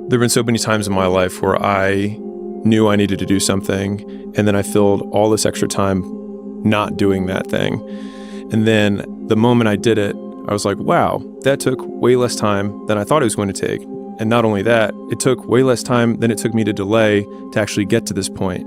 There have been so many times in my life where I knew I needed to do something, and then I filled all this extra time not doing that thing. And then the moment I did it, I was like, wow, that took way less time than I thought it was going to take. And not only that, it took way less time than it took me to delay to actually get to this point.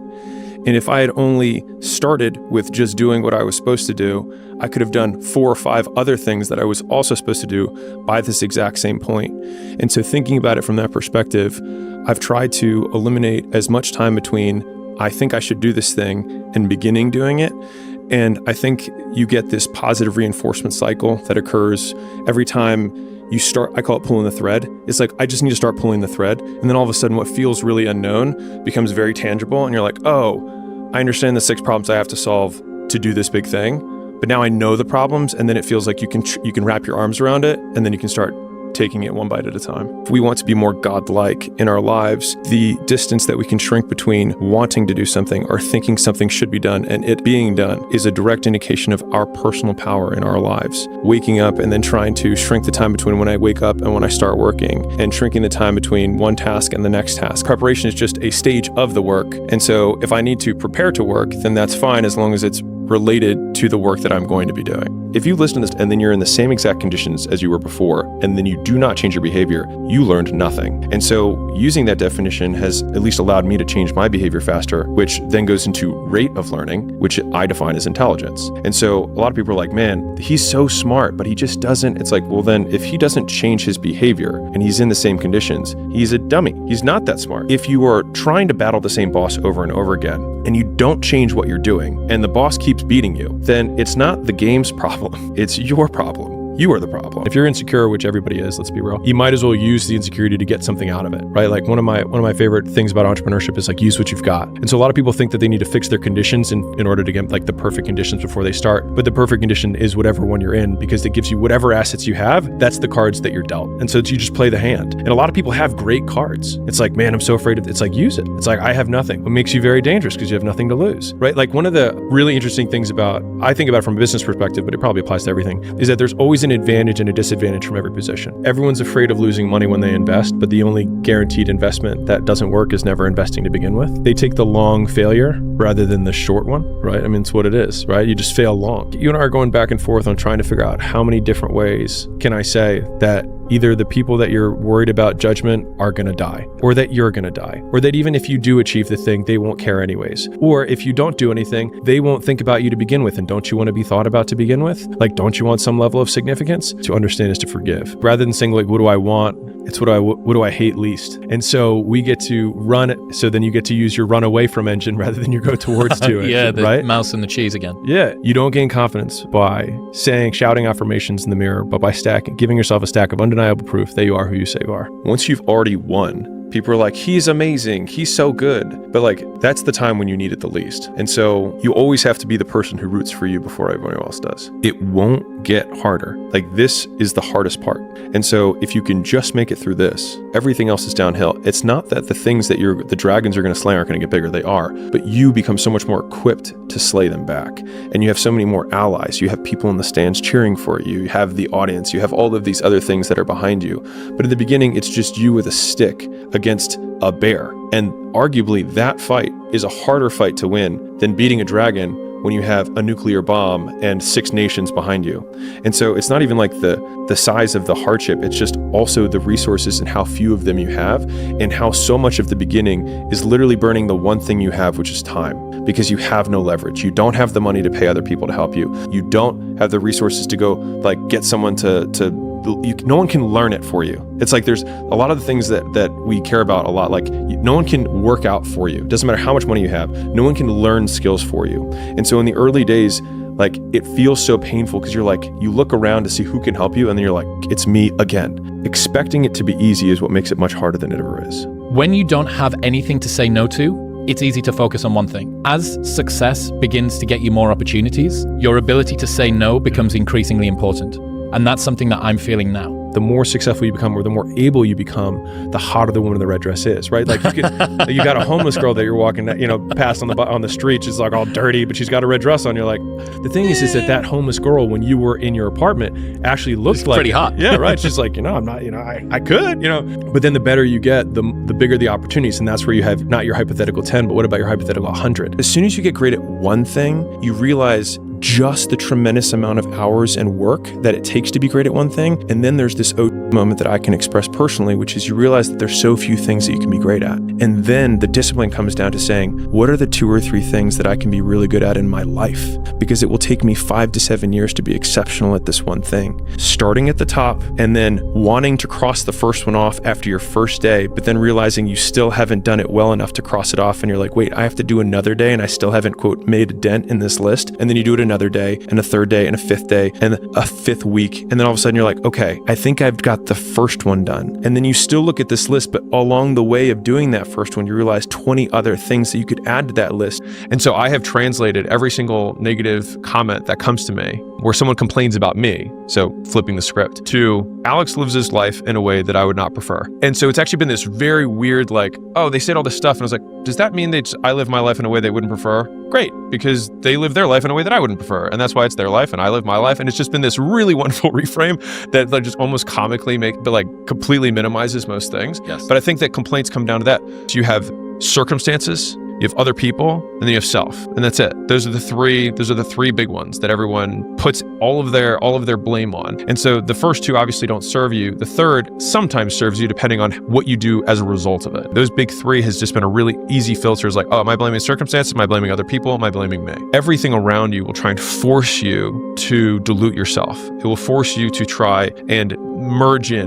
And if I had only started with just doing what I was supposed to do, I could have done 4 or 5 other things that I was also supposed to do by this exact same point. And so thinking about it from that perspective, I've tried to eliminate as much time between I think I should do this thing and beginning doing it. And I think you get this positive reinforcement cycle that occurs every time you start. I call it pulling the thread. It's like, I just need to start pulling the thread. And then all of a sudden what feels really unknown becomes very tangible. And you're like, oh, I understand the 6 problems I have to solve to do this big thing. But now I know the problems. And then it feels like you can wrap your arms around it. And then you can start taking it one bite at a time. If we want to be more godlike in our lives, the distance that we can shrink between wanting to do something or thinking something should be done and it being done is a direct indication of our personal power in our lives. Waking up and then trying to shrink the time between when I wake up and when I start working, and shrinking the time between one task and the next task. Preparation is just a stage of the work. And so if I need to prepare to work, then that's fine as long as it's related to the work that I'm going to be doing. If you listen to this and then you're in the same exact conditions as you were before, and then you do not change your behavior, you learned nothing. And so using that definition has at least allowed me to change my behavior faster, which then goes into rate of learning, which I define as intelligence. And so a lot of people are like, man, he's so smart, but he just doesn't. It's like, well, then if he doesn't change his behavior and he's in the same conditions, he's a dummy. He's not that smart. If you are trying to battle the same boss over and over again, and you don't change what you're doing, and the boss keeps beating you, then it's not the game's problem, it's your problem. You are the problem. If you're insecure, which everybody is, let's be real, you might as well use the insecurity to get something out of it, right? Like one of my favorite things about entrepreneurship is like, use what you've got. And so a lot of people think that they need to fix their conditions in order to get like the perfect conditions before they start. But the perfect condition is whatever one you're in, because it gives you whatever assets you have. That's the cards that you're dealt. And so you just play the hand. And a lot of people have great cards. It's like, man, I'm so afraid of it. It's like, use it. It's like, I have nothing. It makes you very dangerous because you have nothing to lose, right? Like one of the really interesting things I think about from a business perspective, but it probably applies to everything, is that there's always an advantage and a disadvantage from every position. Everyone's afraid of losing money when they invest, but the only guaranteed investment that doesn't work is never investing to begin with. They take the long failure rather than the short one, right? I mean, it's what it is, right? You just fail long. You and I are going back and forth on trying to figure out how many different ways can I say that either the people that you're worried about judgment are going to die, or that you're going to die, or that even if you do achieve the thing, they won't care anyways. Or if you don't do anything, they won't think about you to begin with. And don't you want to be thought about to begin with? Like, don't you want some level of significance? To understand is to forgive. Rather than saying like, what do I want? It's what do I hate least? And so we get to run it. So then you get to use your run away from engine rather than your go towards to engine, yeah, the right? mouse and the cheese again. Yeah. You don't gain confidence by shouting affirmations in the mirror, but by giving yourself a stack of undeniable proof that you are who you say you are. Once you've already won, people are like, he's amazing, he's so good. But like, that's the time when you need it the least. And so you always have to be the person who roots for you before everyone else does. It won't get harder. Like, this is the hardest part. And so if you can just make it through this, everything else is downhill. It's not that the things that the dragons are going to slay aren't going to get bigger. They are. But you become so much more equipped to slay them back. And you have so many more allies. You have people in the stands cheering for you. You have the audience. You have all of these other things that are behind you. But in the beginning, it's just you with a stick against a bear. And arguably that fight is a harder fight to win than beating a dragon when you have a nuclear bomb and 6 nations behind you. And so it's not even like the size of the hardship, it's just also the resources and how few of them you have, and how so much of the beginning is literally burning the one thing you have, which is time, because you have no leverage. You don't have the money to pay other people to help you. You don't have the resources to go like get someone no one can learn it for you. It's like there's a lot of the things that we care about a lot. Like no one can work out for you. It doesn't matter how much money you have. No one can learn skills for you. And so in the early days, like it feels so painful because you're like, you look around to see who can help you. And then you're like, it's me again. Expecting it to be easy is what makes it much harder than it ever is. When you don't have anything to say no to, it's easy to focus on one thing. As success begins to get you more opportunities, your ability to say no becomes increasingly important. And that's something that I'm feeling now. the more successful you become or the more able you become, the hotter the woman in the red dress is, right? Like you got a homeless girl that you're walking, past on the street. She's like all dirty, but she's got a red dress on. You're like, the thing is that homeless girl, when you were in your apartment, actually looked like pretty hot. Yeah, right. She's like, I'm not, I could, But then the better you get, the bigger the opportunities, and that's where you have not your hypothetical 10, but what about your hypothetical 100? As soon as you get great at one thing, you realize just the tremendous amount of hours and work that it takes to be great at one thing. And then there's this moment that I can express personally, which is you realize that there's so few things that you can be great at. And then the discipline comes down to saying, what are the 2 or 3 things that I can be really good at in my life? Because it will take me 5 to 7 years to be exceptional at this one thing. Starting at the top and then wanting to cross the first one off after your first day, but then realizing you still haven't done it well enough to cross it off. And you're like, wait, I have to do another day and I still haven't, quote, made a dent in this list. And then you do it another day and a third day and a fifth day and a fifth week. And then all of a sudden you're like, okay, I think I've got the first one done. And then you still look at this list, but along the way of doing that first one, you realize 20 other things that you could add to that list. And so I have translated every single negative comment that comes to me where someone complains about me, so flipping the script, to Alex lives his life in a way that I would not prefer. And so it's actually been this very weird, like, oh, they said all this stuff. And I was like, does that mean I live my life in a way they wouldn't prefer? Great, because they live their life in a way that I wouldn't prefer. And that's why it's their life and I live my life. And it's just been this really wonderful reframe that like just almost comically completely minimizes most things. Yes. But I think that complaints come down to that. So you have circumstances, you have other people, and then you have self, and that's it. Those are the three big ones that everyone puts all of their blame on. And so the first 2 obviously don't serve you. The third sometimes serves you depending on what you do as a result of it. Those big 3 has just been a really easy filter. It's like, oh, am I blaming circumstances? Am I blaming other people? Am I blaming me? Everything around you will try and force you to dilute yourself. It will force you to try and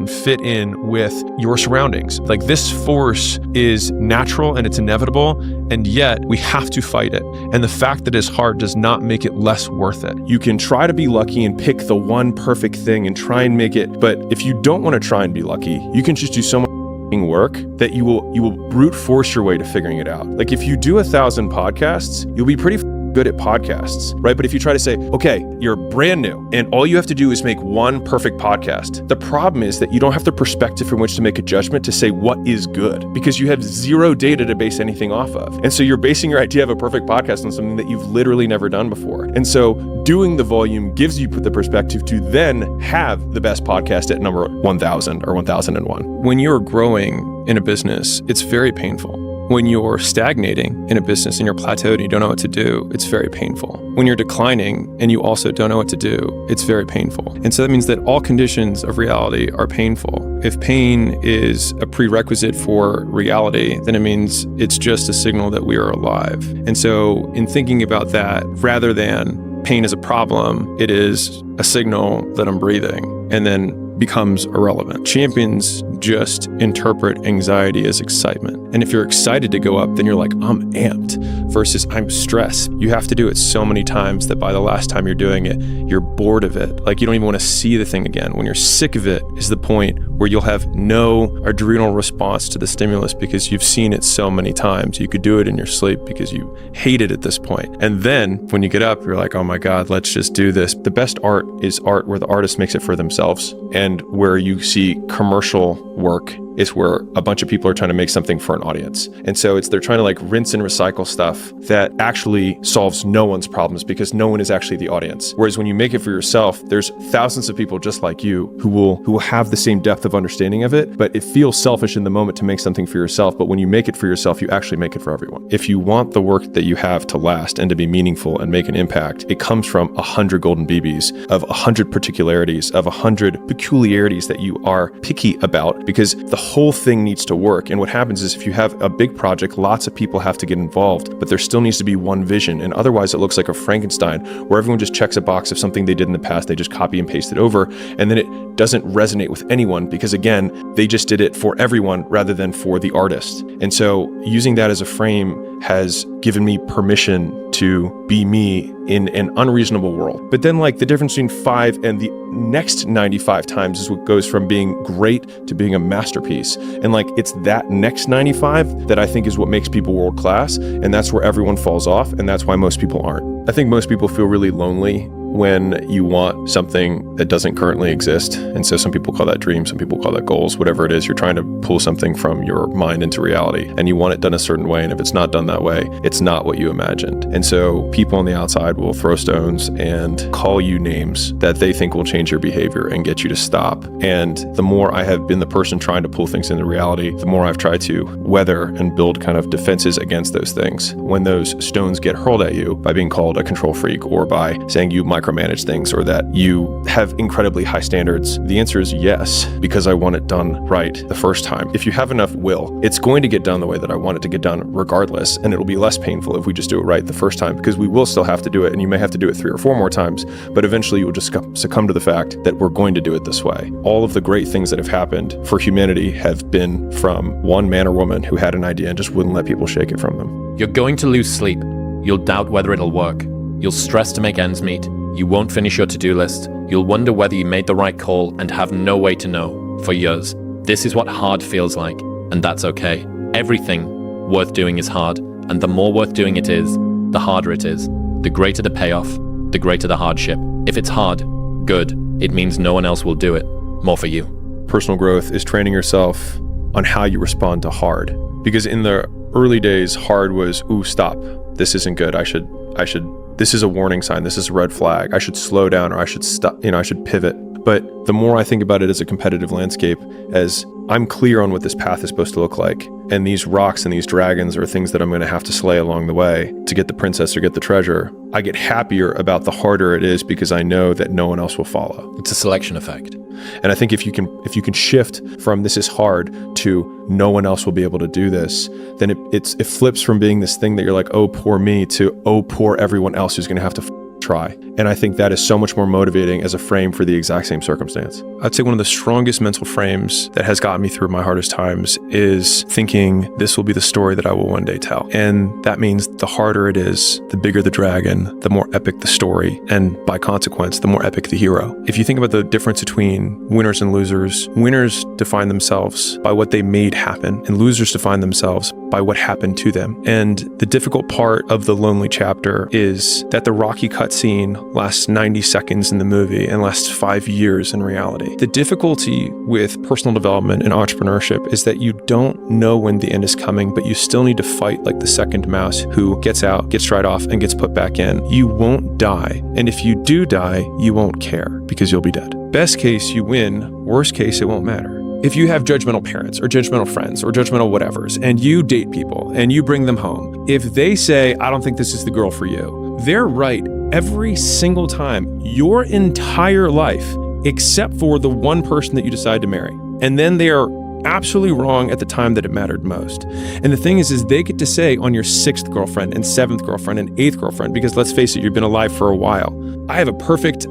fit in with your surroundings. Like this force is natural and it's inevitable, and yet we have to fight it. And the fact that it's hard does not make it less worth it. You can try to be lucky and pick the one perfect thing and try and make it, but if you don't want to try and be lucky, you can just do so much work that you will brute force your way to figuring it out. Like if you do 1,000 podcasts, you'll be pretty good at podcasts, right? But if you try to say, okay, you're brand new and all you have to do is make one perfect podcast, the problem is that you don't have the perspective from which to make a judgment to say what is good because you have zero data to base anything off of. And so you're basing your idea of a perfect podcast on something that you've literally never done before. And so doing the volume gives you the perspective to then have the best podcast at number 1,000 or 1,001. When you're growing in a business, it's very painful. When you're stagnating in a business and you're plateaued and you don't know what to do, it's very painful. When you're declining and you also don't know what to do, it's very painful. And so that means that all conditions of reality are painful. If pain is a prerequisite for reality, then it means it's just a signal that we are alive. And so in thinking about that, rather than pain as a problem, it is a signal that I'm breathing, and then becomes irrelevant. Champions just interpret anxiety as excitement. And if you're excited to go up, then you're like, I'm amped, versus I'm stressed. You have to do it so many times that by the last time you're doing it, you're bored of it. Like you don't even want to see the thing again. When you're sick of it is the point where you'll have no adrenal response to the stimulus because you've seen it so many times. You could do it in your sleep because you hate it at this point. And then when you get up, you're like, oh my God, let's just do this. The best art is art where the artist makes it for themselves. And where you see commercial work is where a bunch of people are trying to make something for an audience. And so they're trying to like rinse and recycle stuff that actually solves no one's problems because no one is actually the audience. Whereas when you make it for yourself, there's thousands of people just like you who will have the same depth of understanding of it, but it feels selfish in the moment to make something for yourself. But when you make it for yourself, you actually make it for everyone. If you want the work that you have to last and to be meaningful and make an impact, it comes from 100 golden BBs of 100 particularities, of 100 peculiarities that you are picky about, because the whole thing needs to work. And what happens is if you have a big project, lots of people have to get involved, but there still needs to be one vision. And otherwise it looks like a Frankenstein where everyone just checks a box of something they did in the past, they just copy and paste it over, and then it doesn't resonate with anyone because again, they just did it for everyone rather than for the artist. And so using that as a frame has given me permission to be me in an unreasonable world. But then like the difference between 5 and the next 95 times is what goes from being great to being a masterpiece. And like it's that next 95 that I think is what makes people world class. And that's where everyone falls off. And that's why most people aren't. I think most people feel really lonely when you want something that doesn't currently exist. And so some people call that dreams, some people call that goals, whatever it is, you're trying to pull something from your mind into reality and you want it done a certain way. And if it's not done that way, it's not what you imagined. And so people on the outside will throw stones and call you names that they think will change your behavior and get you to stop. And the more I have been the person trying to pull things into reality, the more I've tried to weather and build kind of defenses against those things. When those stones get hurled at you by being called a control freak or by saying you micromanage things or that you have incredibly high standards, the answer is yes, because I want it done right the first time. If you have enough will, it's going to get done the way that I want it to get done regardless, and it'll be less painful if we just do it right the first time, because we will still have to do it, and you may have to do it 3 or 4 more times, but eventually you will just succumb to the fact that we're going to do it this way. All of the great things that have happened for humanity have been from one man or woman who had an idea and just wouldn't let people shake it from them. You're going to lose sleep. You'll doubt whether it'll work. You'll stress to make ends meet. You won't finish your to-do list. You'll wonder whether you made the right call and have no way to know for years. This is what hard feels like, and that's okay. Everything worth doing is hard, and the more worth doing it is, the harder it is. The greater the payoff, the greater the hardship. If it's hard, good. It means no one else will do it. More for you. Personal growth is training yourself on how you respond to hard. Because in the early days, hard was, ooh, stop. This isn't good. This is a warning sign. This is a red flag. I should slow down, or I should stop, I should pivot. But the more I think about it as a competitive landscape, as I'm clear on what this path is supposed to look like, and these rocks and these dragons are things that I'm going to have to slay along the way to get the princess or get the treasure, I get happier about the harder it is because I know that no one else will follow. It's a selection effect. And I think if you can shift from this is hard to no one else will be able to do this, then it flips from being this thing that you're like, oh, poor me, to oh, poor everyone else who's going to have to try. And I think that is so much more motivating as a frame for the exact same circumstance. I'd say one of the strongest mental frames that has gotten me through my hardest times is thinking this will be the story that I will one day tell. And that means the harder it is, the bigger the dragon, the more epic the story, and by consequence, the more epic the hero. If you think about the difference between winners and losers, winners define themselves by what they made happen, and losers define themselves by what happened to them. And the difficult part of the lonely chapter is that the rocky cutscene lasts 90 seconds in the movie and lasts 5 years in reality. The difficulty with personal development and entrepreneurship is that you don't know when the end is coming, but you still need to fight like the second mouse who gets out, gets dried off, and gets put back in. You won't die. And if you do die, you won't care because you'll be dead. Best case, you win. Worst case, it won't matter. If you have judgmental parents or judgmental friends or judgmental whatevers, and you date people and you bring them home, if they say, I don't think this is the girl for you, they're right every single time, your entire life, except for the one person that you decide to marry. And then they are absolutely wrong at the time that it mattered most. And the thing is they get to say on your 6th girlfriend and 7th girlfriend and 8th girlfriend, because let's face it, you've been alive for a while. I have a perfect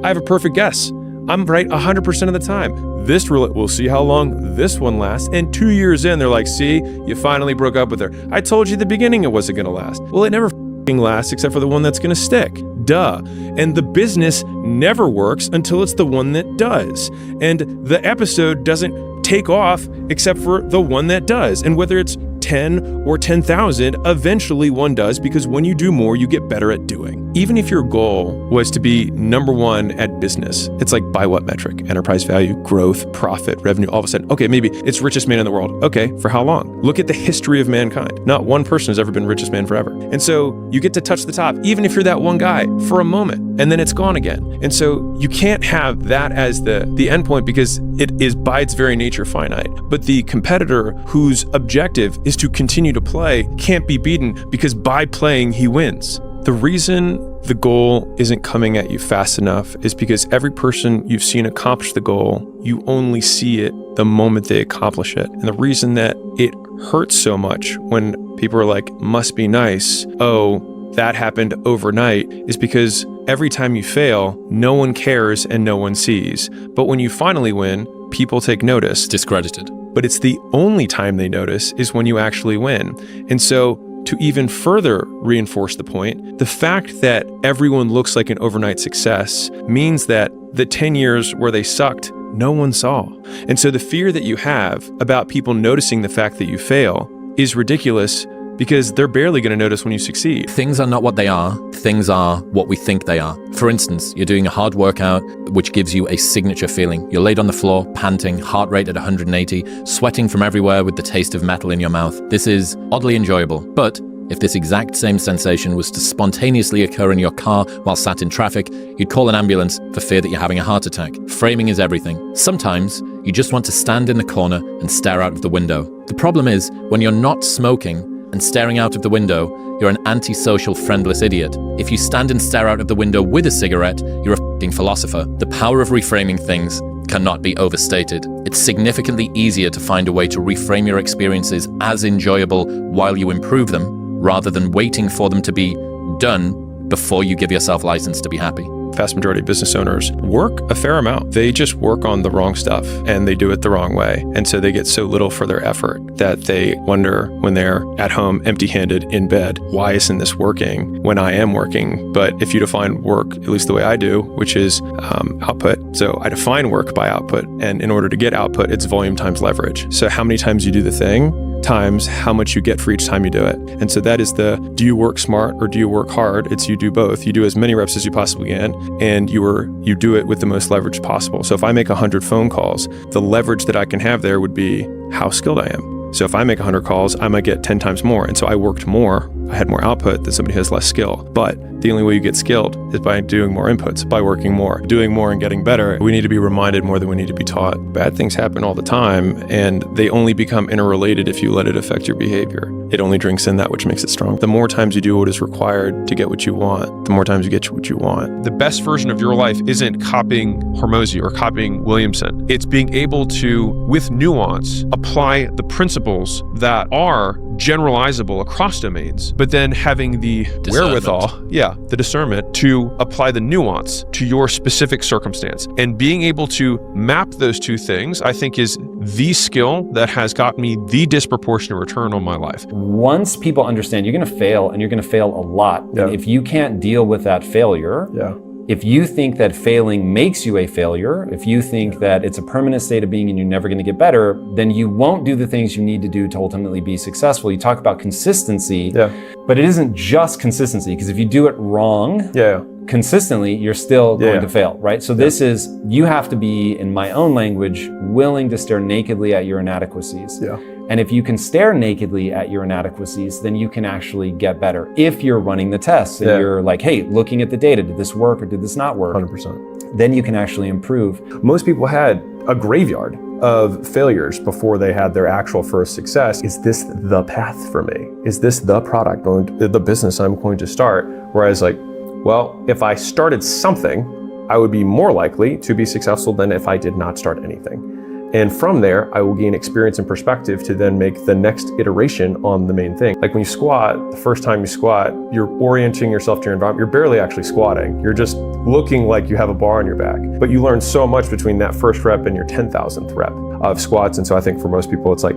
guess. I'm right 100% of the time. This roulette, we'll see how long this one lasts. And 2 years in, they're like, see, you finally broke up with her. I told you at the beginning it wasn't going to last. Well, it never lasts except for the one that's going to stick. Duh. And the business never works until it's the one that does. And the episode doesn't take off except for the one that does. And whether it's 10 or 10,000, eventually one does, because when you do more, you get better at doing. Even if your goal was to be number 1 at business, it's like by what metric? Enterprise value, growth, profit, revenue, all of a sudden, okay, maybe it's richest man in the world. Okay, for how long? Look at the history of mankind. Not one person has ever been richest man forever. And so you get to touch the top, even if you're that one guy, for a moment, and then it's gone again. And so you can't have that as the end point, because it is by its very nature finite. But the competitor whose objective is to continue to play can't be beaten, because by playing, he wins. The reason the goal isn't coming at you fast enough is because every person you've seen accomplish the goal, you only see it the moment they accomplish it. And the reason that it hurts so much when people are like, must be nice, oh, that happened overnight, is because every time you fail, no one cares and no one sees. But when you finally win, people take notice. Discredited. But it's the only time they notice is when you actually win. And so to even further reinforce the point, the fact that everyone looks like an overnight success means that the 10 years where they sucked, no one saw. And so the fear that you have about people noticing the fact that you fail is ridiculous, because they're barely going to notice when you succeed. Things are not what they are. Things are what we think they are. For instance, you're doing a hard workout, which gives you a signature feeling. You're laid on the floor, panting, heart rate at 180, sweating from everywhere with the taste of metal in your mouth. This is oddly enjoyable. But if this exact same sensation was to spontaneously occur in your car while sat in traffic, you'd call an ambulance for fear that you're having a heart attack. Framing is everything. Sometimes you just want to stand in the corner and stare out of the window. The problem is, when you're not smoking and staring out of the window, you're an antisocial, friendless idiot. If you stand and stare out of the window with a cigarette, you're a f***ing philosopher. The power of reframing things cannot be overstated. It's significantly easier to find a way to reframe your experiences as enjoyable while you improve them, rather than waiting for them to be done before you give yourself license to be happy. Vast majority of business owners work a fair amount. They just work on the wrong stuff and they do it the wrong way. And so they get so little for their effort that they wonder when they're at home empty-handed in bed, why isn't this working when I am working? But if you define work, at least the way I do, which is output. So I define work by output. And in order to get output, it's volume times leverage. So how many times you do the thing times how much you get for each time you do it. And so that is the, do you work smart or do you work hard? It's you do both. You do as many reps as you possibly can, and you do it with the most leverage possible. So if I make 100 phone calls, the leverage that I can have there would be how skilled I am. So if I make 100 calls, I might get 10 times more. And so I worked more, I had more output than somebody who has less skill. But the only way you get skilled is by doing more inputs, by working more, doing more and getting better. We need to be reminded more than we need to be taught. Bad things happen all the time, and they only become interrelated if you let it affect your behavior. It only drinks in that which makes it strong. The more times you do what is required to get what you want, the more times you get what you want. The best version of your life isn't copying Hormozy or copying Williamson. It's being able to, with nuance, apply the principles that are generalizable across domains, but then having the wherewithal, the discernment to apply the nuance to your specific circumstance. And being able to map those two things, I think, is the skill that has got me the disproportionate return on my life. Once people understand you're going to fail, and you're going to fail a lot, and if you can't deal with that failure, if you think that failing makes you a failure, if you think that it's a permanent state of being and you're never going to get better, then you won't do the things you need to do to ultimately be successful. You talk about consistency, but it isn't just consistency, because if you do it wrong consistently, you're still going to fail, right? So this is, you have to be, in my own language, willing to stare nakedly at your inadequacies. And if you can stare nakedly at your inadequacies, then you can actually get better. If you're running the tests and you're like, hey, looking at the data, did this work or did this not work? 100%. Then you can actually improve. Most people had a graveyard of failures before they had their actual first success. Is this the path for me? Is this the product, or the business I'm going to start? Whereas like, well, if I started something, I would be more likely to be successful than if I did not start anything. And from there, I will gain experience and perspective to then make the next iteration on the main thing. Like when you squat, the first time you squat, you're orienting yourself to your environment. You're barely actually squatting. You're just looking like you have a bar on your back. But you learn so much between that first rep and your 10,000th rep of squats. And so I think for most people, it's like,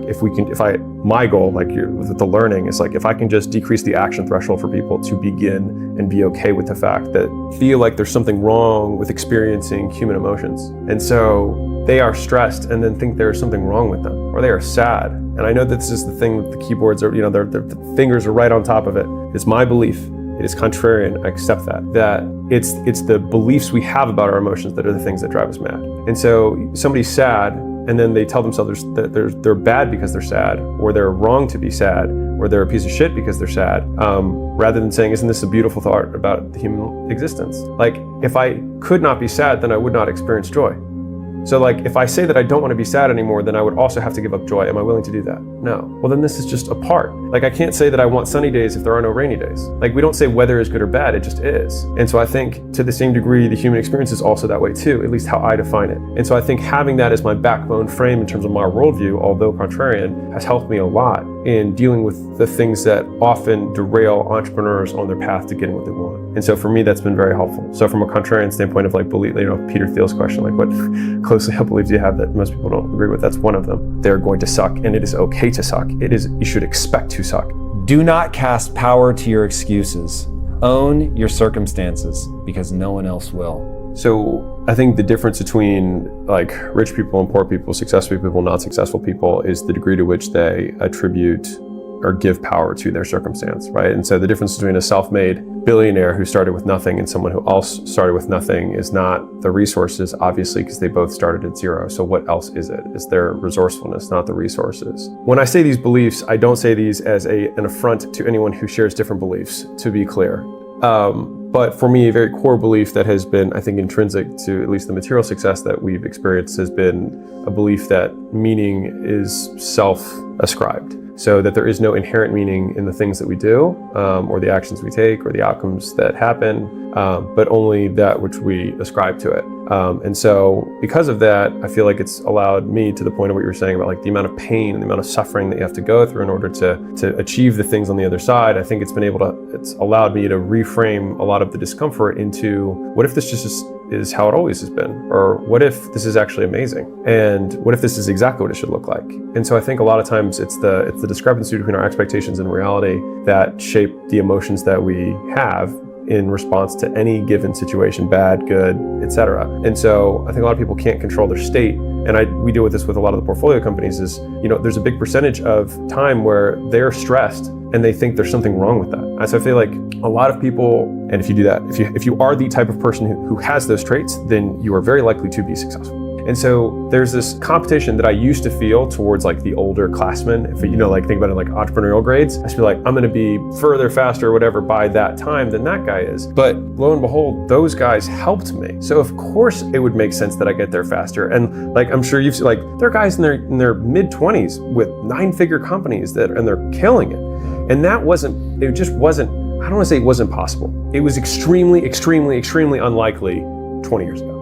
my goal, like with the learning, is like, if I can just decrease the action threshold for people to begin and be okay with the fact that feel like there's something wrong with experiencing human emotions. And so they are stressed and then think there's something wrong with them, or they are sad. And I know that this is the thing with the keyboards, are, the fingers are right on top of it. It's my belief. It is contrarian. I accept that it's the beliefs we have about our emotions that are the things that drive us mad. And so somebody's sad, and then they tell themselves that they're bad because they're sad, or they're wrong to be sad, or they're a piece of shit because they're sad, rather than saying, isn't this a beautiful thought about the human existence? Like, if I could not be sad, then I would not experience joy. So like, if I say that I don't want to be sad anymore, then I would also have to give up joy. Am I willing to do that? No. Well, then this is just a part. Like, I can't say that I want sunny days if there are no rainy days. Like, we don't say weather is good or bad, it just is. And so I think to the same degree, the human experience is also that way too, at least how I define it. And so I think having that as my backbone frame in terms of my worldview, although contrarian, has helped me a lot in dealing with the things that often derail entrepreneurs on their path to getting what they want. And so for me, that's been very helpful. So from a contrarian standpoint of like belief, Peter Thiel's question, like what closely held beliefs do you have that most people don't agree with? That's one of them. They're going to suck, and it is okay to suck. You should expect to suck. Do not cast power to your excuses. Own your circumstances, because no one else will. So I think the difference between like rich people and poor people, successful people, not successful people, is the degree to which they attribute or give power to their circumstance, right? And so the difference between a self-made billionaire who started with nothing and someone who else started with nothing is not the resources, obviously, because they both started at zero. So what else is it? It's their resourcefulness, not the resources. When I say these beliefs, I don't say these as an affront to anyone who shares different beliefs, to be clear. But for me, a very core belief that has been, I think, intrinsic to at least the material success that we've experienced has been a belief that meaning is self-ascribed. So that there is no inherent meaning in the things that we do, or the actions we take, or the outcomes that happen, but only that which we ascribe to it. And so because of that, I feel like it's allowed me, to the point of what you were saying about like the amount of pain and the amount of suffering that you have to go through in order to achieve the things on the other side. I think it's allowed me to reframe a lot of the discomfort into, what if this just is how it always has been? Or what if this is actually amazing? And what if this is exactly what it should look like? And so I think a lot of times it's the discrepancy between our expectations and reality that shape the emotions that we have in response to any given situation, bad, good, etc. And so I think a lot of people can't control their state. And we deal with this with a lot of the portfolio companies is, there's a big percentage of time where they're stressed and they think there's something wrong with that. And so I feel like a lot of people, and if you do that, if you are the type of person who has those traits, then you are very likely to be successful. And so there's this competition that I used to feel towards like the older classmen. If think about it like entrepreneurial grades, I just feel like I'm gonna be further, faster, whatever by that time than that guy is. But lo and behold, those guys helped me. So of course it would make sense that I get there faster. And like, I'm sure you've seen, like, there are guys in their mid-20s with 9-figure companies and they're killing it. And it just wasn't, I don't wanna say it wasn't possible. It was extremely, extremely, extremely unlikely 20 years ago.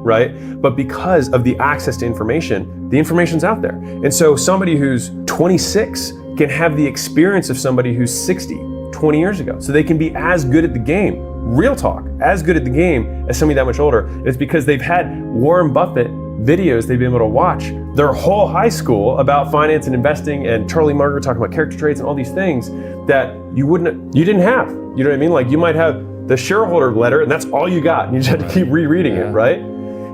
Right? But because of the access to information, the information's out there. And so somebody who's 26 can have the experience of somebody who's 60, 20 years ago. So they can be as good at the game, real talk, as good at the game as somebody that much older. And it's because they've had Warren Buffett videos they've been able to watch their whole high school about finance and investing, and Charlie Munger talking about character traits and all these things that you didn't have. You know what I mean? Like, you might have the shareholder letter and that's all you got. And you just have to keep rereading it, right?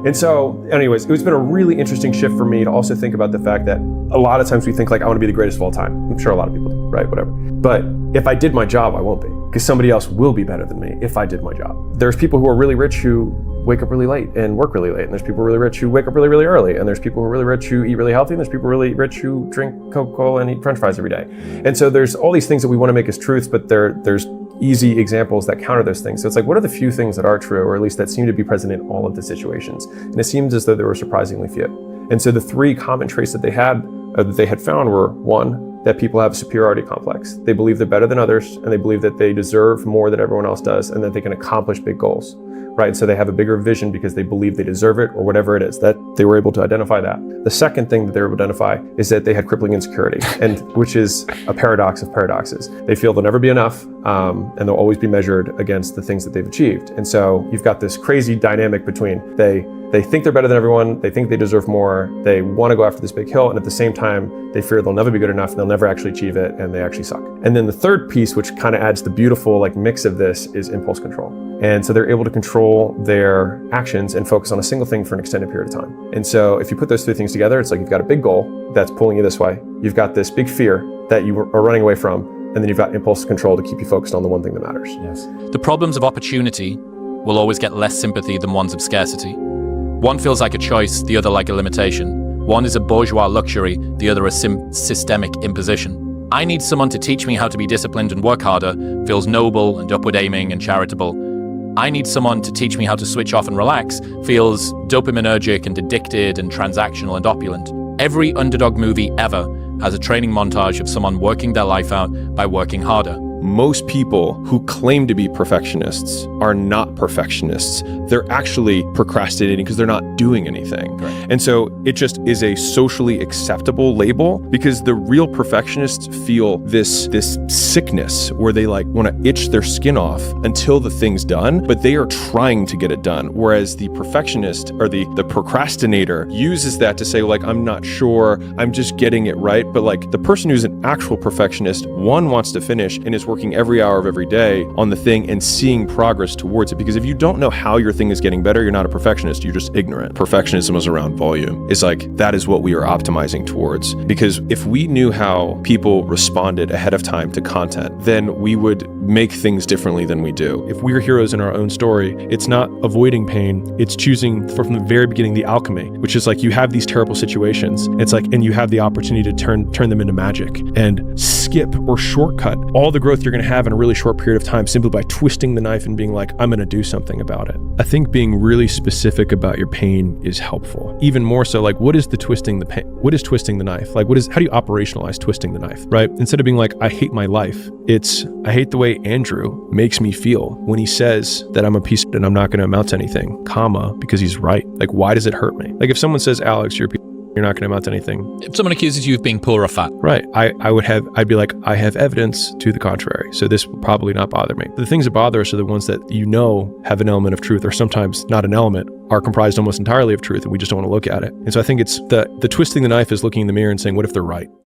And so anyways, it's been a really interesting shift for me to also think about the fact that a lot of times we think like, I want to be the greatest of all time. I'm sure a lot of people do, right? Whatever. But if I did my job, I won't be, because somebody else will be better than me if I did my job. There's people who are really rich who wake up really late and work really late. And there's people really rich who wake up really, really early. And there's people who are really rich who eat really healthy. And there's people really rich who drink Coca-Cola and eat French fries every day. And so there's all these things that we want to make as truths, but there's easy examples that counter those things. So it's like, what are the few things that are true, or at least that seem to be present in all of the situations? And it seems as though there were surprisingly few. And so the 3 common traits that they had found were, 1, that people have a superiority complex. They believe they're better than others, and they believe that they deserve more than everyone else does, and that they can accomplish big goals. Right? So they have a bigger vision because they believe they deserve it, or whatever it is, that they were able to identify that. The second thing that they were able to identify is that they had crippling insecurity, and which is a paradox of paradoxes. They feel they'll never be enough, and they'll always be measured against the things that they've achieved. And so you've got this crazy dynamic between they think they're better than everyone, they think they deserve more, they want to go after this big hill, and at the same time, they fear they'll never be good enough, and they'll never actually achieve it, and they actually suck. And then the third piece, which kind of adds the beautiful like mix of this, is impulse control. And so they're able to control their actions and focus on a single thing for an extended period of time. And so if you put those 3 things together, it's like you've got a big goal that's pulling you this way, you've got this big fear that you are running away from, and then you've got impulse control to keep you focused on the one thing that matters. Yes. The problems of opportunity will always get less sympathy than ones of scarcity. One feels like a choice, the other like a limitation. One is a bourgeois luxury, the other a systemic imposition. I need someone to teach me how to be disciplined and work harder, feels noble and upward aiming and charitable. I need someone to teach me how to switch off and relax, feels dopaminergic and addicted and transactional and opulent. Every underdog movie ever has a training montage of someone working their life out by working harder. Most people who claim to be perfectionists are not perfectionists. They're actually procrastinating because they're not doing anything. Right. And so it just is a socially acceptable label, because the real perfectionists feel this sickness where they like want to itch their skin off until the thing's done, but they are trying to get it done. Whereas the perfectionist or the procrastinator uses that to say, like, I'm not sure, I'm just getting it right. But like the person who's an actual perfectionist, one, wants to finish and is working every hour of every day on the thing and seeing progress towards it. Because if you don't know how your thing is getting better, you're not a perfectionist, you're just ignorant. Perfectionism is around volume. It's like, that is what we are optimizing towards. Because if we knew how people responded ahead of time to content, then we would make things differently than we do. If we're heroes in our own story, it's not avoiding pain, it's choosing from the very beginning the alchemy, which is like, you have these terrible situations, it's like, and you have the opportunity to turn them into magic and skip or shortcut all the growth you're going to have in a really short period of time simply by twisting the knife and being like, I'm going to do something about it. I think being really specific about your pain is helpful. Even more so, like, what is the twisting the pain? What is twisting the knife? Like, how do you operationalize twisting the knife, right? Instead of being like, I hate my life, it's, I hate the way Andrew makes me feel when he says that I'm a piece of and I'm not going to amount to anything, comma, because he's right. Like, why does it hurt me? Like, if someone says, Alex, you're not going to amount to anything. If someone accuses you of being poor or fat. Right. I'd be like, I have evidence to the contrary. So this will probably not bother me. The things that bother us are the ones that have an element of truth, or sometimes not an element, are comprised almost entirely of truth, and we just don't want to look at it. And so I think it's the twisting the knife is looking in the mirror and saying, what if they're right?